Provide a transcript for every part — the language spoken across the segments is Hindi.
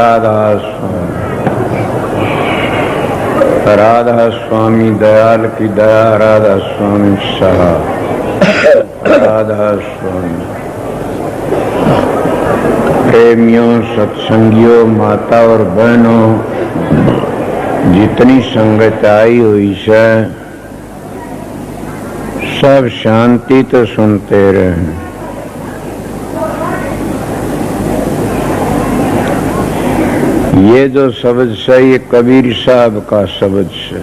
राधा स्वामी, राधा स्वामी दयाल की दया, राधा स्वामी सहा, राधा स्वामी। प्रेमियों, सत्संगियों, माता और बहनों, जितनी संगत आई हुई है सब शांति तो सुनते रहे। ये जो शब्द है ये कबीर साहब का शब्द है।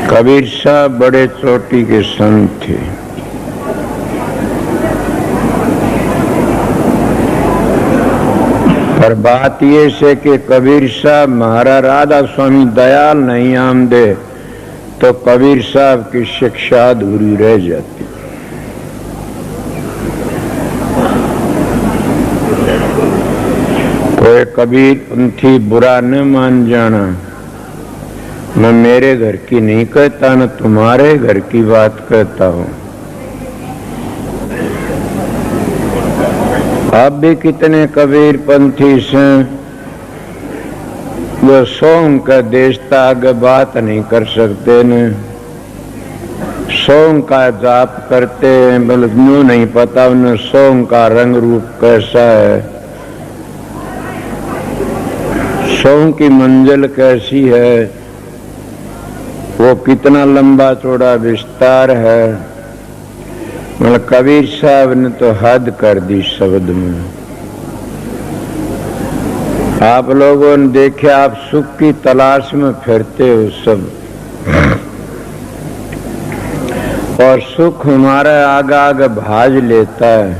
कबीर साहब बड़े चोटी के संत थे। पर बात ये है कि कबीर साहब महाराज राधा स्वामी दयाल नहीं आमदे तो कबीर साहब की शिक्षा अधूरी रह जाती। कोई कबीर पंथी बुरा न मान जाना, मैं मेरे घर की नहीं कहता न तुम्हारे घर की बात कहता हूं। अब भी कितने कबीर पंथी से वो सोम का देशता आगे बात नहीं कर सकते न, सोम का जाप करते हैं, बल्कि यूं नहीं पता उन्हें सोम का रंग रूप कैसा है, सोम की मंजिल कैसी है, वो कितना लंबा चौड़ा विस्तार है। मतलब कबीर साहब ने तो हद कर दी शब्द में। आप लोगों ने देखे, आप सुख की तलाश में फिरते हो सब, और सुख हमारा आगे आगे भाज लेता है।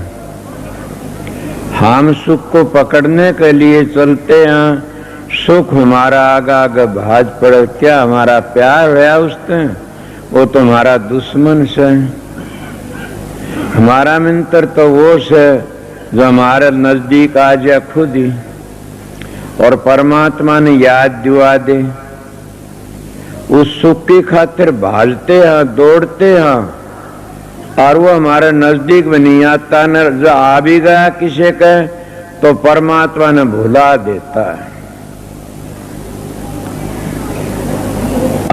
हम सुख को पकड़ने के लिए चलते हैं, सुख हमारा आगे आगे भाज पड़े। क्या हमारा प्यार है उससे? वो तो हमारा दुश्मन से। हमारा मित्र तो वो से जो हमारे नजदीक आ जाए खुद ही और परमात्मा ने याद दिवा दे। उस सुख की खातिर भालते हैं, दौड़ते हैं, और वो हमारे नजदीक में नहीं आता न। जो आ भी गया किसी का तो परमात्मा ने भुला देता है।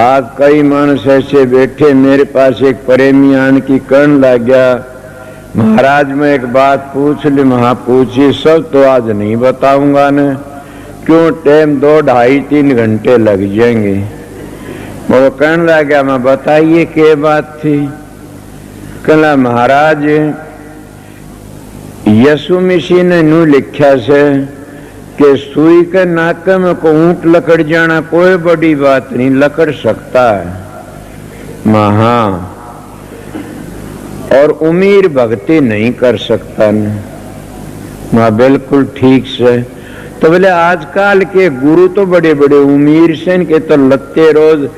आज कई मानस ऐसे बैठे, मेरे पास एक प्रेमी आन की कहने लग गया, महाराज मैं एक बात पूछ ली। महा पूछी, सब तो आज नहीं बताऊंगा न, क्यों टाइम 2, 2.5, 3 घंटे लग जाएंगे। वो कहने लगा, मैं बताइए क्या बात थी। कहला महाराज यसु मसीह ने न्यू लिखा से कि सुई के नाके में को ऊंट लकड़ जाना कोई बड़ी बात नहीं, लकड़ सकता है महा, और उमीर भक्ति नहीं कर सकता न। मां बिल्कुल ठीक से। तो बोले आजकल के गुरु तो बड़े बड़े उमीर से, इनके तो लत्ते रोज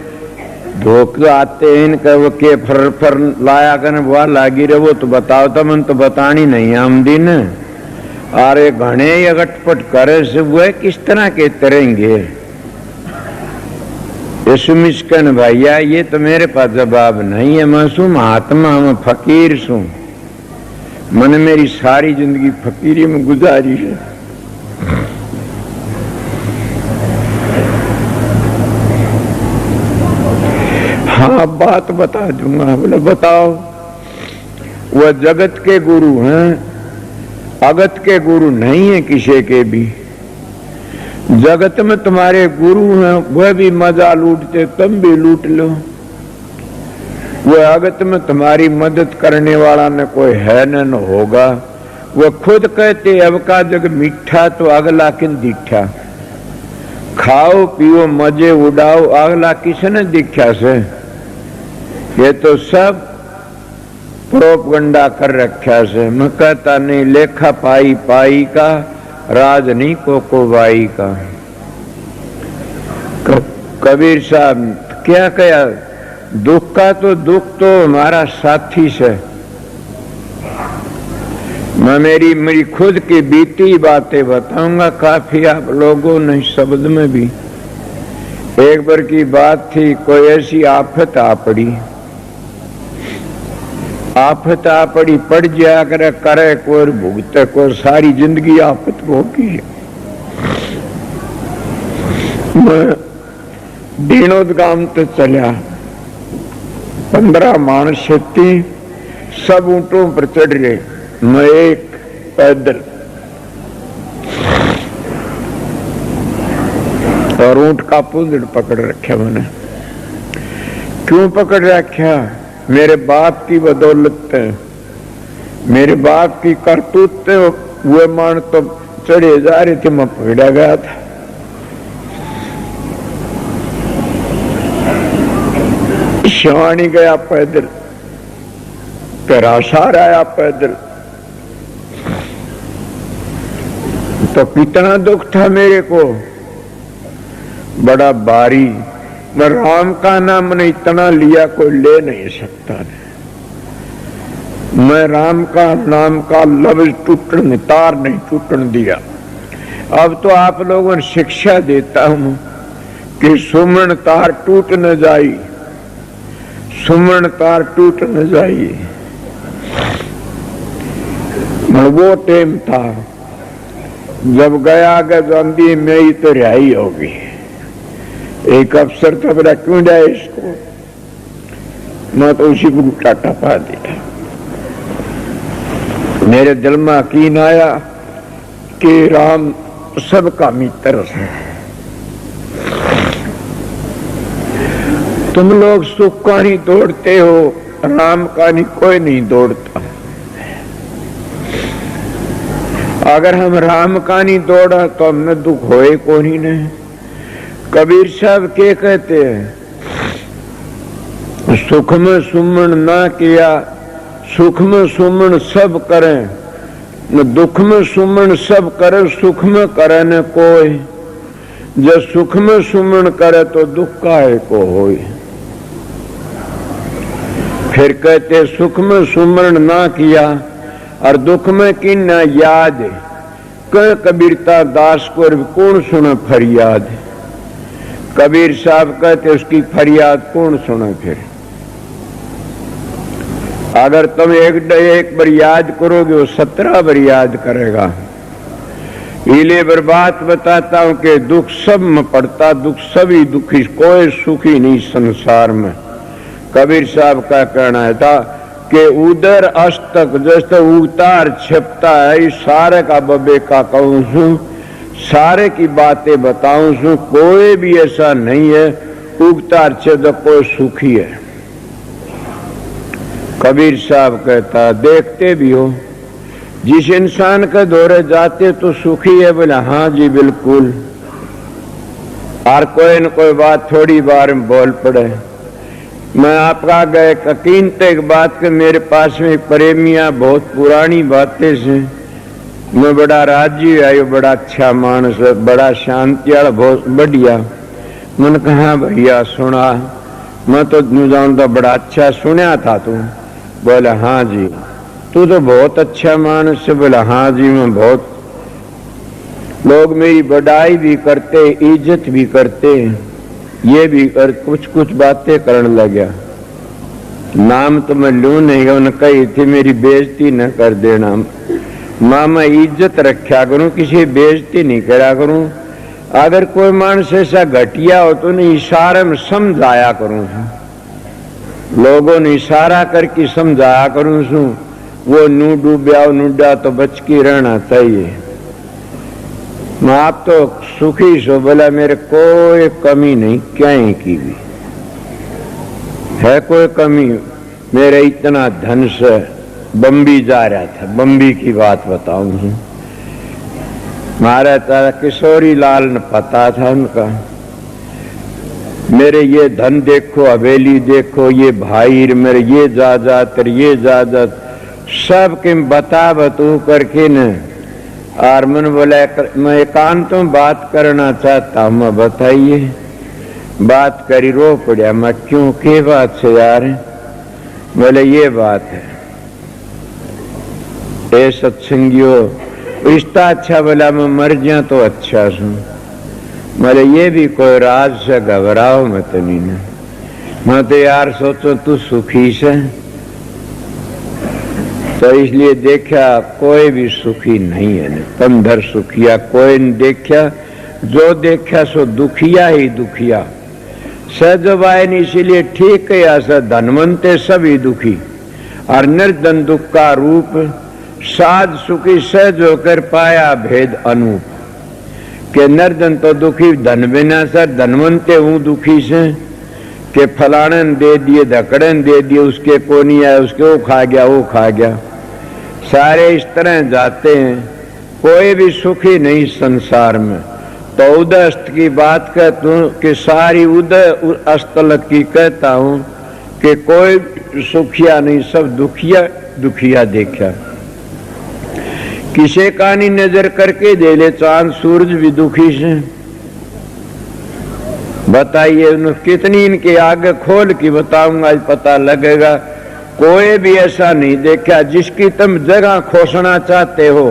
धोखे आते हैं, इनका वो के फर लाया कर वह लागी रहे। वो तो बताओ तो मन तो बतानी नहीं आमदी न। अरे घने अगटपट करे से वो किस तरह के तरेंगे। यीशु मिस्कन भैया ये तो मेरे पास जवाब नहीं है। मैं सू महात्मा, मैं फकीर सू, मैंने मेरी सारी जिंदगी फकीरी में गुजारी है। हाँ बात बता दूंगा। बोले बताओ। वह जगत के गुरु हैं, अगत के गुरु नहीं है किसी के भी। जगत में तुम्हारे गुरु हैं, वह भी मजा लूटते, तुम भी लूट लो। वह अगत में तुम्हारी मदद करने वाला न कोई है न होगा। वह खुद कहते अब का जग मीठा तो अगला किन दीठा। खाओ पियो मजे उड़ाओ, अगला किसने दीक्षा से। ये तो सब प्रोपगंडा कर रखा से। मैं कहता नहीं, लेखा पाई पाई का, राज नहीं को बाई का। कबीर साहब क्या कहा, दुख का तो दुख तो हमारा साथी से। मैं मेरी खुद की बीती बातें बताऊंगा, काफी आप लोगों ने शब्द में भी। एक बार की बात थी, कोई ऐसी आफत आ पड़ी, आफत आ पड़ी, पड़ जाया करे कोई भुगते, कोई सारी जिंदगी आफत भोगी है। मैं दीनोद गांव तो चलिया, 15 मानस थी, सब ऊंटों पर चढ़ रहे, मैं एक पैदल। और ऊंट का पूंजड़ पकड़ रखा मैंने। क्यों पकड़ रखा? मेरे बाप की बदौलत, मेरे बाप की करतूत हुए मान तो चढ़े जा रहे थे, मैं पकड़ा गया था। शिवानी गया पैदल, पेरासार आया पैदल, तो कितना दुख था मेरे को, बड़ा भारी। मैं राम का नाम ने इतना लिया कोई ले नहीं सकता। मैं राम का नाम का लफ्ज टूटने, तार नहीं टूटने दिया। अब तो आप लोगों ने शिक्षा देता हूं कि सुमन तार टूट न जाई, सुमन तार टूट न जाई। वो टाइम था जब गया गांधी में ही तो रिहाई होगी। एक अफसर था, बड़ा क्यों जाए इसको, मैं तो उसी को टाटा पा दिया। मेरे दिल में यकीन आया कि राम सबका मित्र है। तुम लोग सुख का नहीं दौड़ते हो, राम का नहीं कोई नहीं दौड़ता। अगर हम राम का नहीं दौड़ा तो हमने दुख होए को नहीं। कबीर साहब के कहते हैं, सुख में सुमन ना किया, सुख में सुमन सब करें, न दुख में सुमन सब करे, सुख में करे न कोई। जब सुख में सुमन करे तो दुख काहे को होए। फिर कहते सुख में सुमन ना किया और दुख में की न याद, कह कबीरता दास को कौन सुने फरियाद। कबीर साहब कहते उसकी फरियाद कौन सुने। फिर अगर तुम एक बार याद करोगे वो 17 बार याद करेगा। इले बर्बाद बताता हूं कि दुख सब में पड़ता, दुख सभी दुखी, कोई सुखी नहीं संसार में। कबीर साहब का कहना था कि उधर अस्तक जैसे उतार छिपता है, सारे का बबे का कहूं सू, सारे की बातें बताऊं सू, कोई भी ऐसा नहीं है उगतार छिप कोई सुखी है। कबीर साहब कहता देखते भी हो, जिस इंसान के दौरे जाते तो सुखी है, बोले हाँ जी बिल्कुल। और कोई न कोई बात थोड़ी बार में बोल पड़े। मैं आपका गए यकीन एक बात के मेरे पास में प्रेमिया बहुत पुरानी बातें से मैं बड़ा राजी आयो, बड़ा अच्छा मानस, बड़ा शांति वाला, बहुत बढ़िया। मैंने कहा भैया सुना, मैं तो जानता बड़ा अच्छा सुना था तू। बोला हाँ जी। तू तो बहुत अच्छा मानस है। बोला हाँ जी मैं बहुत। लोग मेरी बड़ाई भी करते, इज्जत भी करते, ये भी कर कुछ कुछ बातें करने लगा। नाम तो मैं लू नहीं, उन्होंने कही थी मेरी बेइज्जती न कर देना। मां मैं इज्जत रखा करूं, किसी बेइज्जती नहीं करा करूं। अगर कोई मानस ऐसा घटिया हो तो नहीं इशारे में समझाया करूं, लोगों ने इशारा करके समझाया करूं सू। वो नू डूब्या नूडा तो बच के रहना चाहिए। मैं आप तो सुखी सो, बोला मेरे कोई कमी नहीं, क्या की भी है कोई कमी। मेरे इतना धन से बम्बी जा रहा था, बम्बी की बात बताऊं। मारा तारा किशोरी लाल ने पता था उनका। मेरे ये धन देखो, हवेली देखो, ये भाई मेरे ये जायदाद, ये जायदाद सब के बता बतू करके न। और मन बोला मैं एकांत में बात करना चाहता हूं, मैं बताइए। बात करी, रो पड़ा। मैं क्यों, के बात से यार? बोले ये बात है, ए सत्संगियों रिश्ता अच्छा, बोला मैं मर जाऊं तो अच्छा सुन। बोले ये भी कोई राज से घबराओ मत नहीं ना। मैं तो यार सोचो तू सुखी से, तो इसलिए देखा कोई भी सुखी नहीं है। तंधर सुखिया कोई नहीं देखा, जो देखा सो दुखिया ही दुखिया। सहजवायन इसीलिए ठीक है, ऐसा धनवंते सभी दुखी। और निर्धन दुख का रूप साध सुखी सहज होकर पाया भेद अनूप। के निर्धन तो दुखी धन बिना सर, धनवंते हूं दुखी से के फलाने दे दिए, धकड़न दे दिए, उसके को नहीं आया, उसके वो खा गया, वो खा गया। सारे इस तरह जाते हैं, कोई भी सुखी नहीं संसार में। तो उदय अस्त की बात कहता हूं कि सारी उदय अस्तलक की कहता हूं कि कोई सुखिया नहीं, सब दुखिया दुखिया देखा। किसे का नहीं नजर करके दे ले चांद सूरज भी दुखी से। बताइए कितनी इनके आगे खोल की बताऊंगा, आज पता लगेगा। कोई भी ऐसा नहीं देखा जिसकी तुम जगह खोसना चाहते हो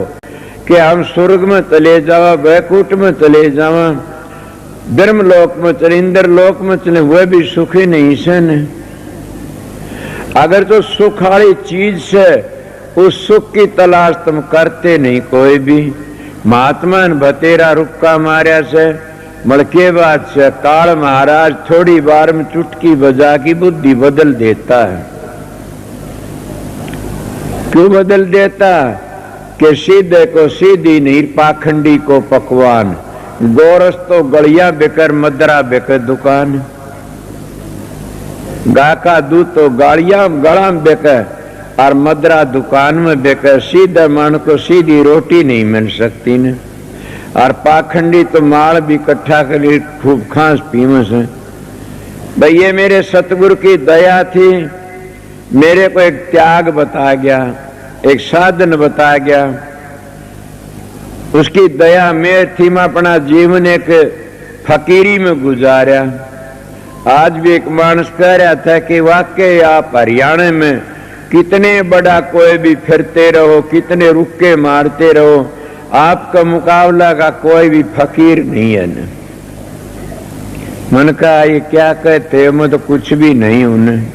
कि हम स्वर्ग में चले जावा, वैकुंठ में चले जावा, ब्रह्मलोक में चले, इंद्रलोक में चले, वह भी सुखी नहीं से न। अगर तो सुख वाली चीज से उस सुख की तलाश तुम करते नहीं कोई भी। महात्मा भतेरा रुक्का मार्या से मड़के बाद से काल महाराज थोड़ी बार में चुटकी बजा की बुद्धि बदल देता है। क्यों बदल देता? कि सीधे को सीधी नहीं, पाखंडी को पकवान। गोरस तो गड़िया बेकर, मदरा बेकर दुकान। गा का दूध तो गाड़िया गड़ा बेकर और मदरा दुकान में बेकर। सीधा मन को सीधी रोटी नहीं मिल सकती न। और पाखंडी तो माल भी इकट्ठा कर खूब खांस पीमस है। भाई ये मेरे सतगुरु की दया थी, मेरे को एक त्याग बता गया, एक साधन बता गया। उसकी दया में थी, मैं अपना जीवन एक फकीरी में गुजारा। आज भी एक मानस कह रहा था कि वाकई आप हरियाणा में कितने बड़ा कोई भी फिरते रहो, कितने रुक्के मारते रहो, आपका मुकाबला का कोई भी फकीर नहीं है न। मन कहा ये क्या कहते हो, मैं तो कुछ भी नहीं हूं न।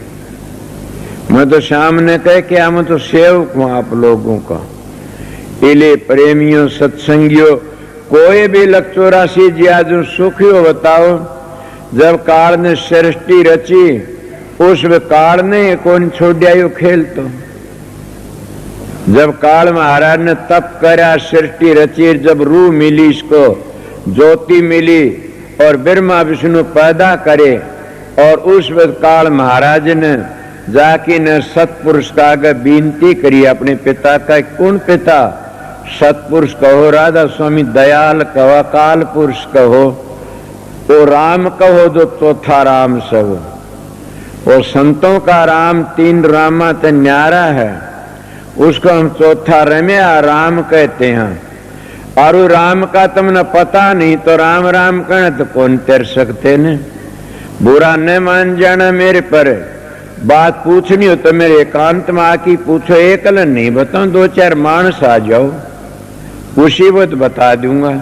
मैं तो सामने कह के मैं तो सेवक हूं आप लोगों का। इले प्रेमियों सत्संगियों, कोई भी 184 जिया जो सुखी हो बताओ। जब काल ने सृष्टि रची, उस काल ने कौन छोड़ा यो खेल। तो जब काल महाराज ने तप करा, सृष्टि रची, जब रूह मिली, इसको ज्योति मिली और ब्रह्मा विष्णु पैदा करे, और उस वक्त काल महाराज ने जाके न सतपुरुष का आगे विनती करी अपने पिता का। कौन पिता? सतपुरुष कहो, राधा स्वामी दयाल कहो, काल पुरुष कहो, वो राम कहो जो चौथा राम सब। वो संतों का राम 3 रामा ते न्यारा है, उसको हम चौथा रम्या राम कहते हैं। और वो राम का तुमने पता नहीं तो राम राम कहने तो कौन तर सकते न। बुरा न मान जाना मेरे पर। बात पूछनी हो तो मेरे एकांत में आकी पूछो, एकलन नहीं बताऊं, 2-4 मानस आ जाओ, उसी वक्त बता दूंगा।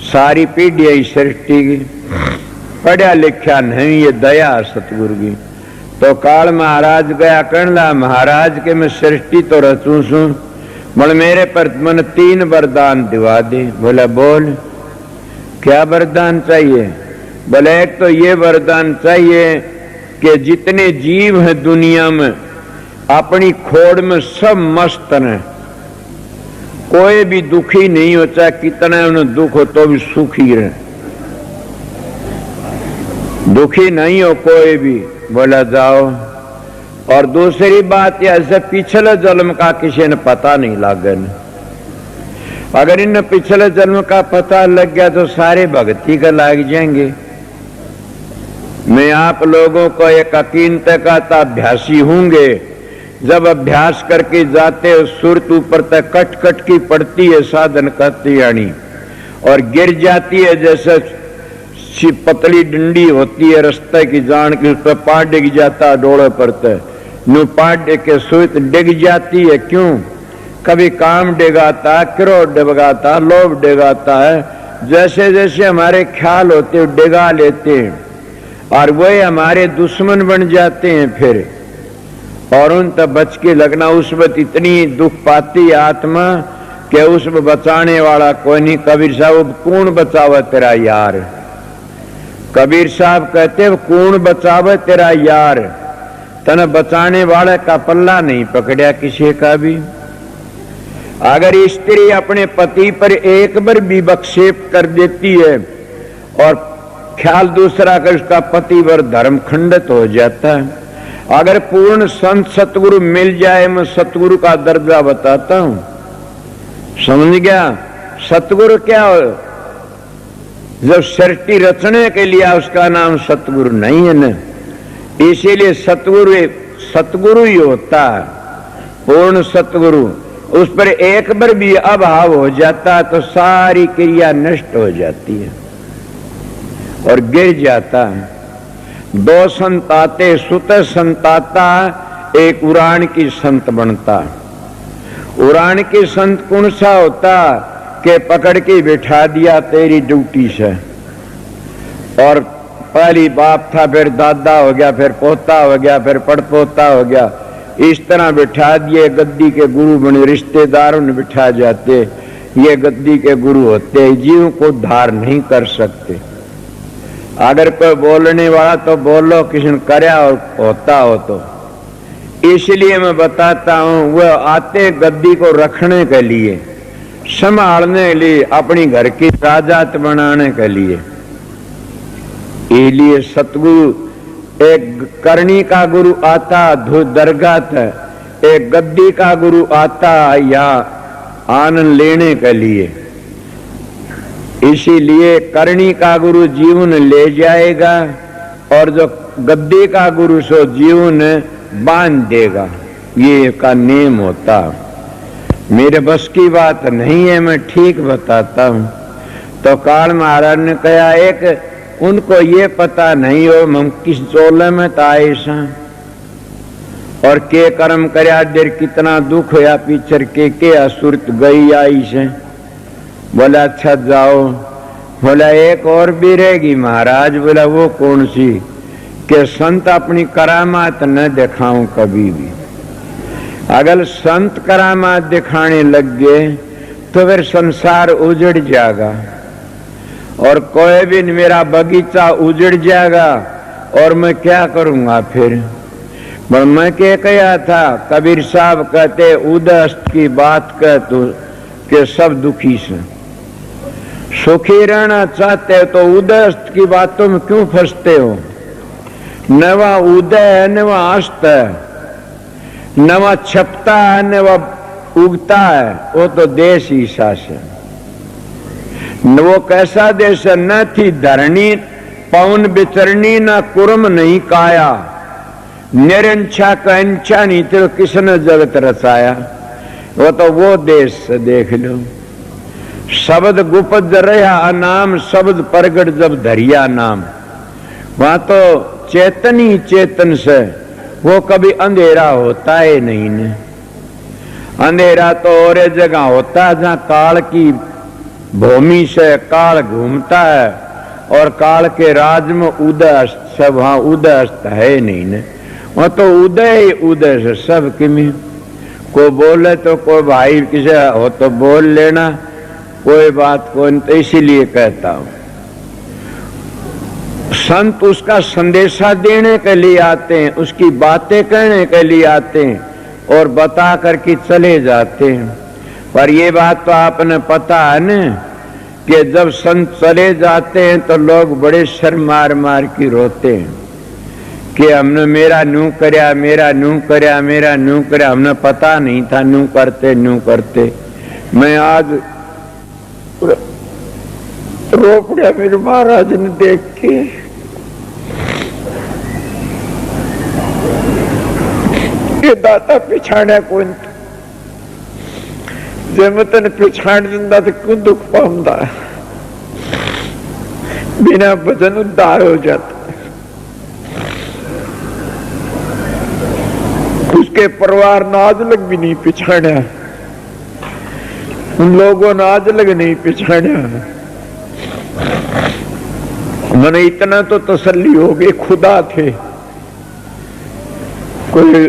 सारी पीढ़ी है सृष्टि की, पढ़ा लिखा नहीं, ये दया सतगुरु की। तो काल महाराज गया कहला, महाराज के मैं सृष्टि तो रचू सू, बोले मेरे पर मन 3 वरदान दिवा दे। बोला बोल क्या वरदान चाहिए? बोले एक तो ये वरदान चाहिए कि जितने जीव हैं दुनिया में अपनी खोड़ में सब मस्त हैं, कोई भी दुखी नहीं हो, चाहे कितना उन्हें दुख हो तो भी सुखी रहे, दुखी नहीं हो कोई भी। बोला जाओ। और दूसरी बात ऐसे पिछले जन्म का किसी ने पता नहीं लागन। अगर इन पिछले जन्म का पता लग गया तो सारे भक्ति का लाग जाएंगे। मैं आप लोगों को एक अकीनत का अभ्यासी होंगे। जब अभ्यास करके जाते हो, सुरत ऊपर तक कट कट की पड़ती है साधन करती यानी, और गिर जाती है जैसे पतली डंडी होती है रास्ते की जान की, उस पर पार डिग जाता डोले पड़ते, नु पार डिग के सुरत डिग जाती है। क्यों? कभी काम डिगाता, क्रोध डिगाता, लोभ डिगाता है। जैसे जैसे हमारे ख्याल होते डिगा लेते हैं और वही हमारे दुश्मन बन जाते हैं फिर। और उन तब बच के लगना। उस वक्त इतनी दुख पाती आत्मा कि उस बचाने वाला कोई नहीं। कबीर साहब कौन बचावे तेरा यार? कबीर साहब कहते कौन बचावे तेरा यार? तने बचाने वाले का पल्ला नहीं पकड़या किसी का भी। अगर स्त्री अपने पति पर एक बार भी विक्षेप कर देती है और ख्याल दूसरा कर, उसका पति पर धर्म खंडित हो जाता है। अगर पूर्ण संत सतगुरु मिल जाए, मैं सतगुरु का दर्जा बताता हूं, समझ गया? सतगुरु क्या हो? जब सृष्टि रचने के लिए उसका नाम सतगुरु नहीं है ना, इसीलिए सतगुरु ही होता है, पूर्ण सतगुरु। उस पर एक बार भी अभाव हो जाता तो सारी क्रिया नष्ट हो जाती है और गिर जाता है। दो संत आते, सुत संत आता, एक उड़ान की संत बनता। उड़ान की संत कौन सा होता कि पकड़ के बिठा दिया तेरी ड्यूटी से, और पहली बाप था, फिर दादा हो गया, फिर पोता हो गया, फिर पड़पोता हो गया, इस तरह बिठा दिए, गद्दी के गुरु बने। रिश्तेदारों ने बिठा जाते, ये गद्दी के गुरु होते, जीव को धार नहीं कर सकते। अगर कोई बोलने वाला तो बोलो, किसी ने करया होता हो तो। इसलिए मैं बताता हूं, वह आते गद्दी को रखने के लिए, संभालने के लिए, अपनी घर की राजात बनाने के लिए। इसलिए सतगुरु, एक करनी का गुरु आता दरगाह, एक गद्दी का गुरु आता या आनंद लेने के लिए। इसीलिए करनी का गुरु जीवन ले जाएगा और जो गद्दी का गुरु सो जीवन बांध देगा, ये का नियम होता। मेरे बस की बात नहीं है, मैं ठीक बताता हूं। तो काल महाराज ने कहा, एक उनको ये पता नहीं हो हम किस चोले में ताए सा और के कर्म करया, देर कितना दुख होया पीछर के असुरत गई आई से। बोला अच्छा जाओ। बोला एक और भी रहेगी महाराज। बोला वो कौन सी? कि संत अपनी करामात न दिखाऊं कभी भी। अगर संत करामात दिखाने लग गए तो फिर संसार उजड़ जाएगा और कोई भी मेरा बगीचा उजड़ जाएगा और मैं क्या करूंगा फिर? मैं क्या कहा था? कबीर साहब कहते उदस्त की बात कह तो कि सब दुखी से। सुखी रहना चाहते हो तो उदस्त की बातों में क्यों फंसते हो? नवा उदय है, नवा अस्त है, नवा छपता है, नवा उगता है, वो तो देश ईसा से। वो कैसा देश है? न थी धरणी पवन विचरणी, न कुर्म नहीं काया, निरंछा कंछा नहीं तो किसने जगत रचाया। वो तो वो देश से देख लो। शब्द गुपत रहा नाम, शब्द प्रगट जब धरिया नाम। वहां तो चेतन ही चेतन से, वो कभी अंधेरा होता है नहीं ने। अंधेरा तो और जगह होता है जहां काल की भूमि से काल घूमता है और काल के राज में उदय अस्त सब, वहां उदय अस्त है नहीं ने। वहां तो उदय ही उदय से सब किमी। कोई बोले तो कोई भाई किसे हो तो बोल लेना, कोई बात को। तो इसीलिए कहता हूं संत उसका संदेशा देने के लिए आते हैं, उसकी बातें कहने के लिए आते हैं और बता करके चले जाते हैं। पर ये बात तो आपने पता है न कि जब संत चले जाते हैं तो लोग बड़े शर मार मार के रोते हैं कि हमने मेरा नू करया, मेरा नू करया, मेरा नू करया, हमने पता नहीं था नू करते नू करते। मैं आज रो पड़ा मेरे महाराज ने देख के। ये दाता पिछाड़ा कौन? जे मैं तेन पिछाड़ दिंदा तो क्यों दुख पाऊंदा? बिना भजन उद्धार हो जाता। उसके परिवार ने आज लग भी नहीं पिछाड़ा, उन लोगों ने आज लग नहीं पिछाड़ा। मैंने इतना तो तसल्ली हो गई, खुदा थे कोई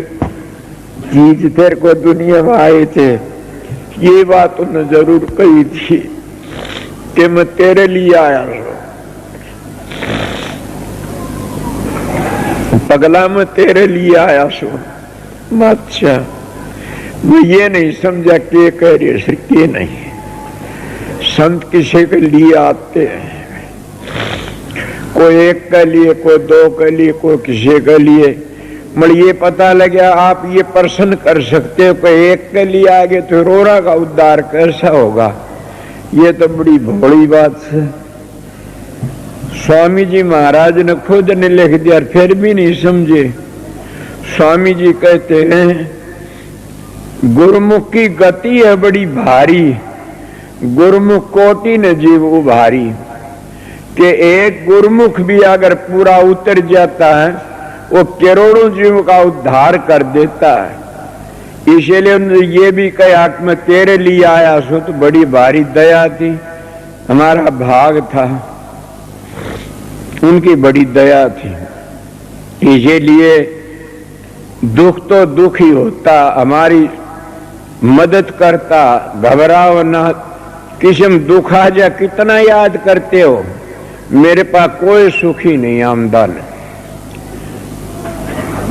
चीज तेरे को दुनिया में आए थे ये बात उन्होंने जरूर कही थी कि मैं तेरे लिए आया हूं, पगला मैं तेरे लिए आया हूं। अच्छा, मैं ये नहीं समझा कि कह रही है कि नहीं, संत किसी के लिए आते हैं, कोई एक के लिए, कोई दो के लिए, कोई किसी के लिए। मगर ये पता लगा आप ये प्रश्न कर सकते हो कि एक के लिए आगे तो रोरा का उद्धार कैसा होगा। ये तो बड़ी भोली बात है। स्वामी जी महाराज ने खुद ने लिख दिया, फिर भी नहीं समझे। स्वामी जी कहते हैं गुरुमुख की गति है बड़ी भारी, गुरुमुख कोटि न जीव उभारी। कि एक गुरुमुख भी अगर पूरा उतर जाता है वो करोड़ों जीव का उद्धार कर देता है। इसलिए उन्होंने ये भी कहा कि मैं तेरे लिए आया हूं, तो बड़ी भारी दया थी, हमारा भाग था, उनकी बड़ी दया थी। इसलिए दुख तो दुख ही होता, हमारी मदद करता, घबराओ ना, किस्म दुख आ जा कितना याद करते हो, मेरे पास कोई सुखी नहीं आमदन,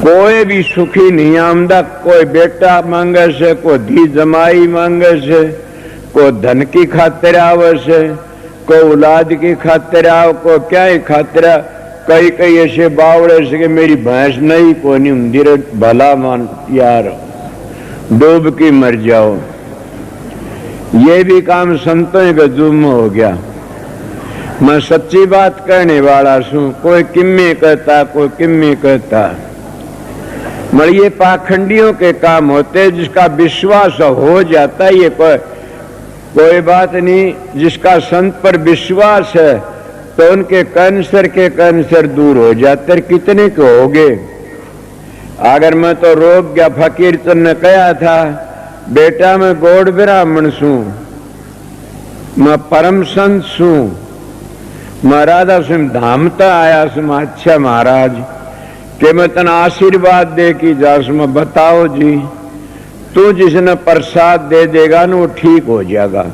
कोई भी सुखी नहीं आमदा। कोई बेटा मांगे से, कोई धी जमाई मांगे से, कोई धन की खातिर आवे से, कोई औलाद की खातिर आओ, कोई क्या ही खातिर। कई कई ऐसे बावड़े से कि मेरी भैंस नहीं को नहीं मंदिर भला मान यार डूब की मर जाओ। ये भी काम संतों का जुर्म हो गया। मैं सच्ची बात कहने वाला हूं, कोई किम्मे कहता, कोई किम्मे कहता, मगर ये पाखंडियों के काम होते। जिसका विश्वास हो जाता है, ये कोई बात नहीं। जिसका संत पर विश्वास है तो उनके कैंसर दूर हो जाते। कितने के हो गए। अगर मैं तो रोक गया, फकीर चंद ने कहा था बेटा मैं गौड़ ब्राह्मण छू, मैं परम संत छू, मैं राधा सिंह धाम तक आया छू। अच्छा महाराज कि मैं तना आशीर्वाद दे की जास, मैं बताओ जी, तू जिसने प्रसाद दे देगा ना वो ठीक हो जाएगा।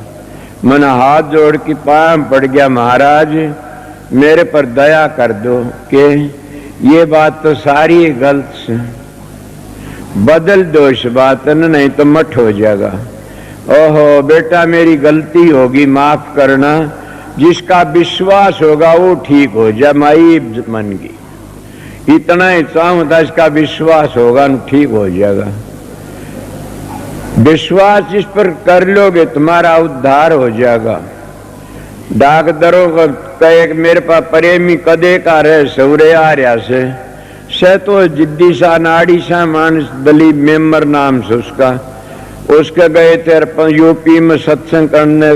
मैंने हाथ जोड़ के पांव पड़ गया, महाराज मेरे पर दया कर दो कि ये बात तो सारी गलत है, बदल दो इस बात न, नहीं तो मठ हो जाएगा। ओहो बेटा मेरी गलती होगी, माफ करना। जिसका विश्वास होगा वो ठीक हो जाए। माई मन की इतना ही चाहूं, इसका विश्वास होगा न ठीक हो जाएगा। विश्वास जिस पर कर लोगे तुम्हारा उद्धार हो जाएगा। डाकदरों का एक मेरे पास प्रेमी कदे का रहे सौरे आ रहा से तो जिद्दी सा नाड़ी सा मानस दलीप मेम्बर नाम से उसके गए थे यूपी में सत्संग करने।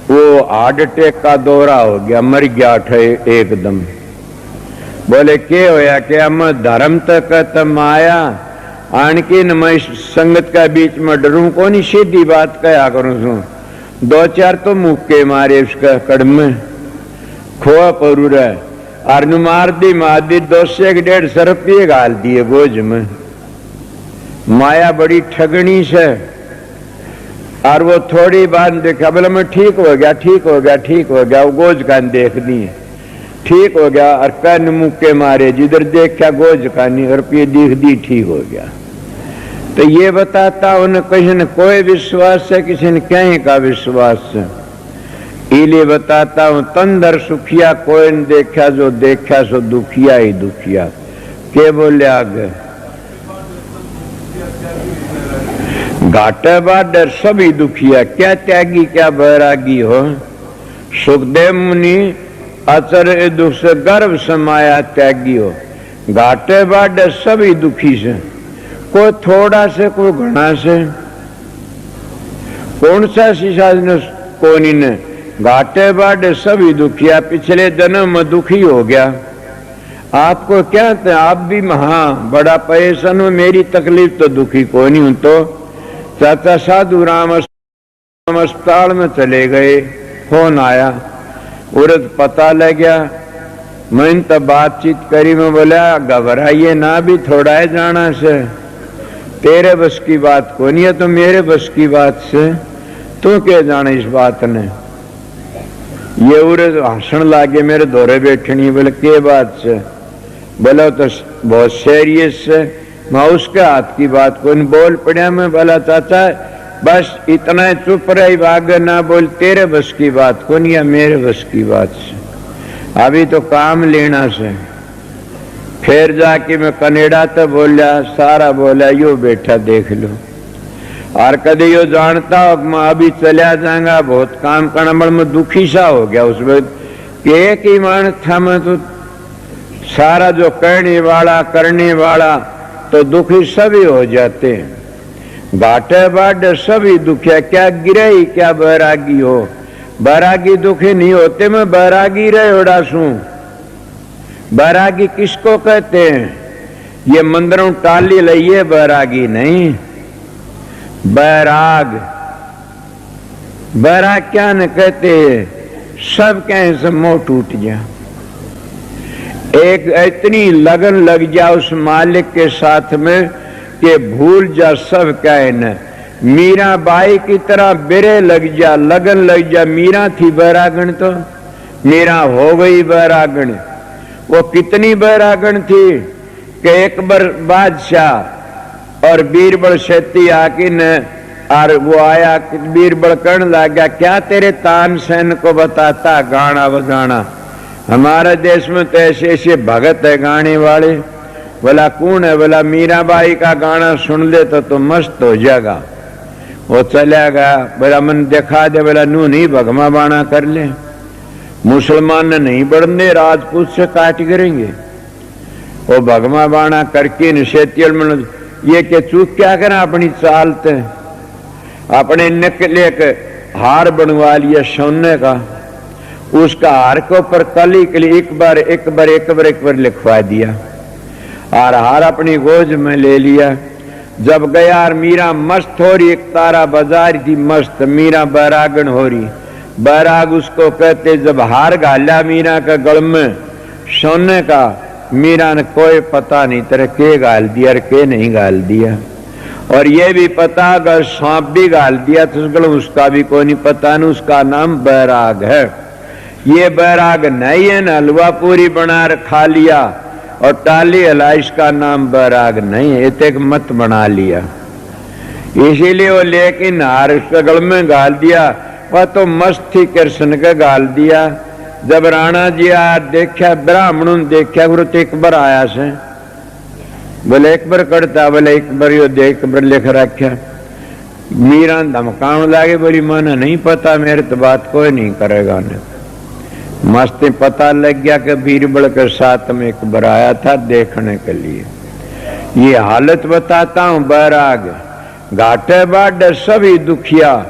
वो हार्ट अटैक का दौरा हो गया, मर गया एकदम। बोले के होया कि हम धर्म तक तम आया आणकी न मैं संगत का बीच में डरूं को नहीं, सीधी बात कया करूं छू। दो चार तो मुक्के मारे उसका कड़म खोआ परू रहे और मार दी मादी 200-150 रुपये गाल दिए बोझ में। माया बड़ी ठगनी से। और वो थोड़ी बात देखा, बोले मैं ठीक हो गया, ठीक हो गया, ठीक हो गया। वो गोज कान देख दी, ठीक हो गया। और कन मुक्के मारे, जिधर देखा गोज कानी रुपये दिख दी, ठीक हो गया। तो ये बताता उन्हें किसी ने कोई विश्वास है, किसी ने कहीं का विश्वास है। इले बताता हूं तंदर सुखिया कोई न देखा, जो देखा सो दुखिया ही दुखिया। के बोले आगे घाटे बाडर सभी दुखिया, क्या त्यागी क्या बैरागी हो। सुखदेव मुनि आचर्य दुख से गर्भ समाया त्यागी हो। घाटे बाडर सभी दुखी से, कोई थोड़ा से कोई घना से। कौन सा शीशा ने कोनी ने घाटे बाडे सभी दुखिया। पिछले जन्म में दुखी हो गया। आपको क्या थे, आप भी हाँ बड़ा परेशान हो, मेरी तकलीफ तो दुखी को नहीं हूं। तो चाचा साधु राम अस्पताल में चले गए, फोन आया, उरत पता लग गया। मैंने तो बातचीत करी, मैं बोला घबराइए ना, भी थोड़ा है जाना से तेरे बस की बात को नहीं है तो मेरे बस की बात से तू क्या जाने इस बात ने। ये उरे हंसन लागे मेरे दौरे बैठनी, बोले के बात से, बोला तो बहुत सीरियस से। मैं उसके हाथ की बात को नहीं बोल पड़ा। मैं बोला चाचा बस इतना चुप रही, आगे ना बोल, तेरे बस की बात को नहीं है मेरे बस की बात से। अभी तो काम लेना से। फिर जाके मैं कनेडा तो बोलिया, सारा बोला यो बेटा देख लो। और कदे यो जानता हो मैं अभी चलिया जाऊंगा, बहुत काम करना, बड़ मैं दुखी सा हो गया उस वक्त। एक ही मानस था मैं तो, सारा जो कहने वाला करने वाला, तो दुखी सभी हो जाते हैं। घाटे बाटे सभी दुखिया, क्या गिरे क्या बैरागी हो। बैरागी दुखी नहीं होते, मैं बैरागी रहे उड़ासू। बैरागी किसको कहते हैं? ये मंदिरों टाली लइए बैरागी नहीं। बैराग, बैराग क्या न कहते हैं? सब कहें से मोह टूट गया। एक इतनी लगन लग जा उस मालिक के साथ में कि भूल जा सब कहे न। मीरा बाई की तरह बिरे लग जा, लगन लग जा। मीरा थी बैरागण, तो मीरा हो गई बैरागण। वो कितनी बैरागण थी कि एक बार बादशाह और बीरबल शेती आके न, और वो आया, बीरबल कहने लग गया क्या तेरे तानसेन को बताता गाना बजाना? हमारे देश में तो ऐसे ऐसे भगत है गाने वाले। बोला कौन है? बोला मीराबाई का गाना सुन ले तो मस्त हो जाएगा। वो चला गया। बोला मन दिखा दे। बोला नू नहीं, भगमा बाणा कर ले। मुसलमान ने नहीं बढ़ने, राजपूत से काट करेंगे। वो भगमा बाणा करके निषेधियल में ये के चूक क्या करें, अपनी चालते अपने निकले के हार बनवा लिया सोने का। उसका हार के ऊपर कली के लिए एक बार लिखवा दिया और हार अपनी गोज में ले लिया। जब गया और मीरा मस्त हो रही, एक तारा बाजार थी मस्त, मीरा बैरागण हो रही। बैराग उसको कहते। जब हार घाला मीरा का गल में सोने का, मीरा ने कोई पता नहीं तेरे के गाल दिया और के नहीं गाल दिया। और ये भी पता अगर सांप भी गाल दिया तो उसका भी कोई नहीं पता, नहीं उसका नाम बैराग है। ये बैराग नहीं है ना, हलवा पूरी बना खा लिया और टाली हला, इसका नाम बैराग नहीं है, एक मत बना लिया। इसीलिए वो लेकिन हार उसके गल में गाल दिया। वह तो मस्त थी, कृष्ण का गाल दिया। जब राणा जी आ देखा, ब्राह्मणों ने देखा, गुरु तो एक बार आया से। बोले एक बार करता, बोले एक बार यो देख, एक बार लिख रखा। मीरा धमकाने लगे, बोली माना नहीं पता, मेरे तो बात कोई नहीं करेगा ने। मस्ती पता लग गया कि बीरबल के साथ में एक बार आया था देखने के लिए। ये हालत बताता हूं बैराग। घाटे बाटे सभी दुखिया,